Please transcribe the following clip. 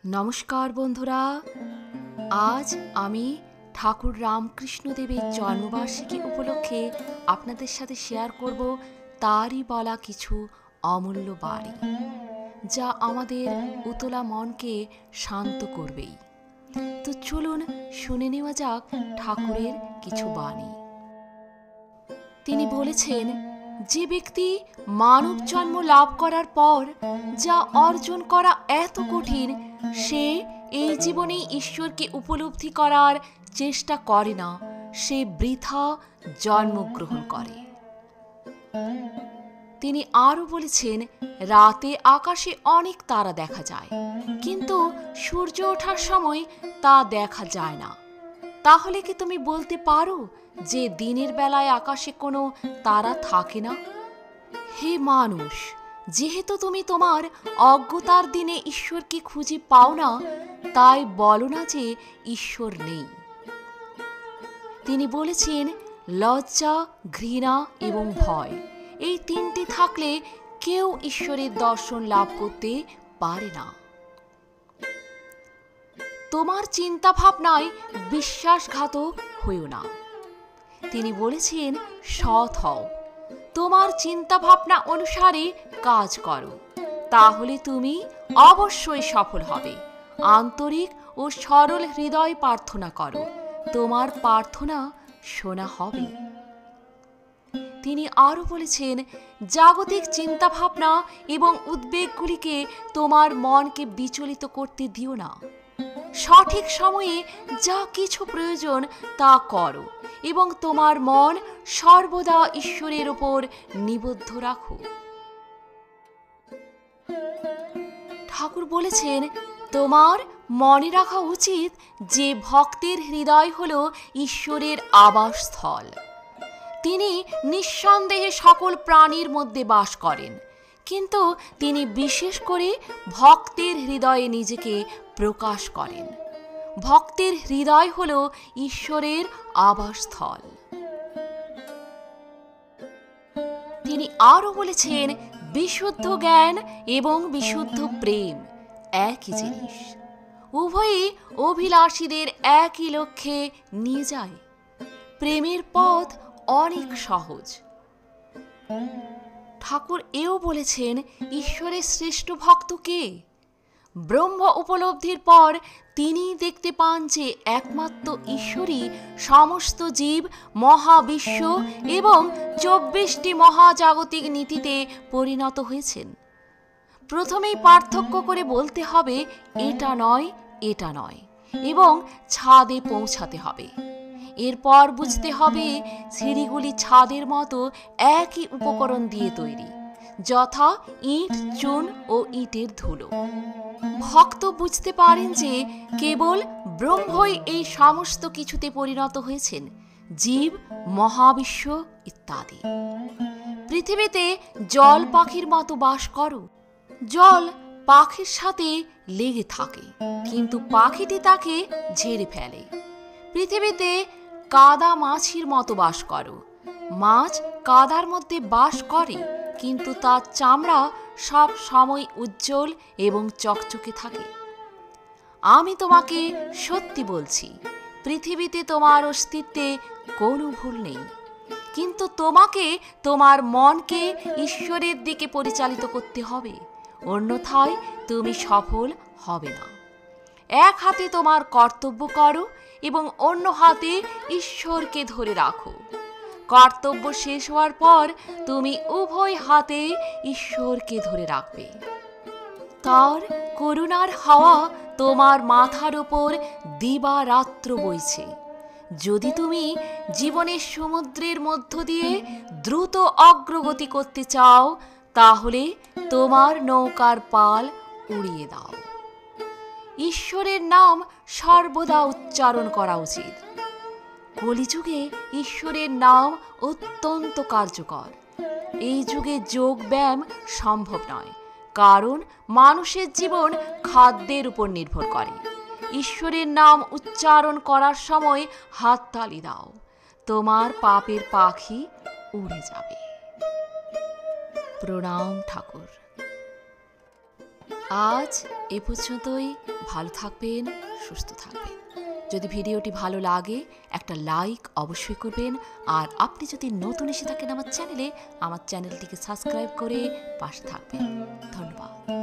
নমস্কার বন্ধুরা, আজ আমি ঠাকুর রামকৃষ্ণদেবের জন্মবার্ষিকী উপলক্ষে আপনাদের সাথে শেয়ার করব তারই বলা কিছু অমূল্য বাণী, যা আমাদের উতলা মনকে শান্ত করবেই। তো চলুন শুনে নেওয়া যাক ঠাকুরের কিছু বাণী। তিনি বলেছেন, যে ব্যক্তি মানব জন্ম লাভ করার পর যা অর্জন করা এত কঠিন, সে এই জীবনে ঈশ্বরকে উপলব্ধি করার চেষ্টা করে না, সে বৃথা জন্মগ্রহণ করে। তিনি আরও বলেছেন, রাতে আকাশে অনেক তারা দেখা যায়, কিন্তু সূর্য ওঠার সময় তা দেখা যায় না। তাহলে কি তুমি বলতে পারো যে দিনের বেলায় আকাশে কোনো তারা থাকে না? হে মানুষ, যেহেতু তুমি তোমার অজ্ঞতার দিনে ঈশ্বরকে খুঁজে পাও না, তাই বলো না যে ঈশ্বর নেই। তিনি বলেছেন, লজ্জা, ঘৃণা এবং ভয়, এই তিনটি থাকলে কেউ ঈশ্বরের দর্শন লাভ করতে পারে না। তোমার চিন্তা ভাবনায় বিশ্বাসঘাতক হইও না। তিনি বলেছেন, সৎ হও, তোমার চিন্তা ভাবনা অনুসারে কাজ করো, তাহলে তুমি অবশ্যই সফল হবে। আন্তরিক ও সরল হৃদয় প্রার্থনা করো, তোমার প্রার্থনা শোনা হবে। তিনি আরও বলেছেন, জাগতিক চিন্তাভাবনা এবং উদ্বেগগুলিকে তোমার মনকে বিচলিত করতে দিও না। সঠিক সময়ে যা কিছু প্রয়োজন তা করো এবং তোমার মন সর্বদা ঈশ্বরের উপর নিবদ্ধ রাখো। ঠাকুর বলেছেন, তোমার মনে রাখা উচিত যে ভক্তের হৃদয় হল ঈশ্বরের আবাসস্থল। তিনি নিঃসন্দেহে সকল প্রাণীর মধ্যে বাস করেন, কিন্তু তিনি বিশেষ করে ভক্তের হৃদয়ে নিজেকে প্রকাশ করেন। ভক্তের হৃদয় হল ঈশ্বরের আবাসস্থল। তিনি আরও বলেছেন, বিশুদ্ধ জ্ঞান এবং বিশুদ্ধ প্রেম একই জিনিস, উভয়ই অভিলাষীদের একই লক্ষ্যে নিয়ে যায়। প্রেমের পথ অনেক সহজ। ঠাকুর এও বলেছেন, ঈশ্বরের শ্রেষ্ঠ ভক্ত কে? ব্রহ্ম উপলব্ধির পর তিনি দেখতে পান যে একমাত্র ঈশ্বরই সমস্ত জীব, মহাবিশ্ব এবং 24টি মহাজাগতিক নীতিতে পরিণত হয়েছেন। প্রথমেই পার্থক্য করে বলতে হবে এটা নয়, এটা নয়, এবং ছাদে পৌঁছাতে হবে। এরপর বুঝতে হবে সিঁড়িগুলি ছাদের মতো একই উপকরণ দিয়ে তৈরি, যথা ইট, চুন ও ইটের ধুলো। ভক্ত বুঝতে পারেন যে কেবল ব্রহ্মই এই সমস্ত কিছুতে পরিণত হয়েছেন, জীব, মহাবিশ্ব ইত্যাদি। পৃথিবীতে জল পাখির মতো বাস করো। জল পাখির সাথে লেগে থাকে, কিন্তু পাখিটি তাকে ঝেড়ে ফেলে। পৃথিবীতে কাদা মাছির মতো বাস করো। মাছ কাদার মধ্যে বাস করে, কিন্তু তার চামড়া সব সময় উজ্জ্বল এবং চকচকে থাকে। আমি তোমাকে সত্যি বলছি, পৃথিবীতে তোমার অস্তিত্বে কোনো ভুল নেই, কিন্তু তোমাকে তোমার মনকে ঈশ্বরের দিকে পরিচালিত করতে হবে, অন্যথায় তুমি সফল হবে না। এক হাতে তোমার কর্তব্য করো এবং অন্য হাতে ঈশ্বরকে ধরে রাখো। কর্তব্য শেষ হওয়ার পর তুমি উভয় হাতে ঈশ্বরকে ধরে রাখবে। তার করুণার হাওয়া তোমার মাথার উপর দিবারাত্র বইছে। যদি তুমি জীবনের সমুদ্রের মধ্য দিয়ে দ্রুত অগ্রগতি করতে চাও, তাহলে তোমার নৌকার পাল উড়িয়ে দাও। ঈশ্বরের নাম সর্বদা উচ্চারণ করা উচিত। কলিযুগে ঈশ্বরের নাম অত্যন্ত কার্যকর। এই যুগে যোগ ব্যায়াম সম্ভব নয়, কারণ মানুষের জীবন খাদ্যের উপর নির্ভর করে। ঈশ্বরের নাম উচ্চারণ করার সময় হাততালি দাও, তোমার পাপের পাখি উড়ে যাবে। প্রণাম ঠাকুর। আজ এ পর্যন্তই। ভালো থাকবেন, সুস্থ থাকবেন। যদি ভিডিওটি ভালো লাগে একটা লাইক অবশ্যই করবেন। আর আপনি যদি নতুন এসে থাকেন আমার চ্যানেলটিকে সাবস্ক্রাইব করে পাশে থাকবেন। ধন্যবাদ।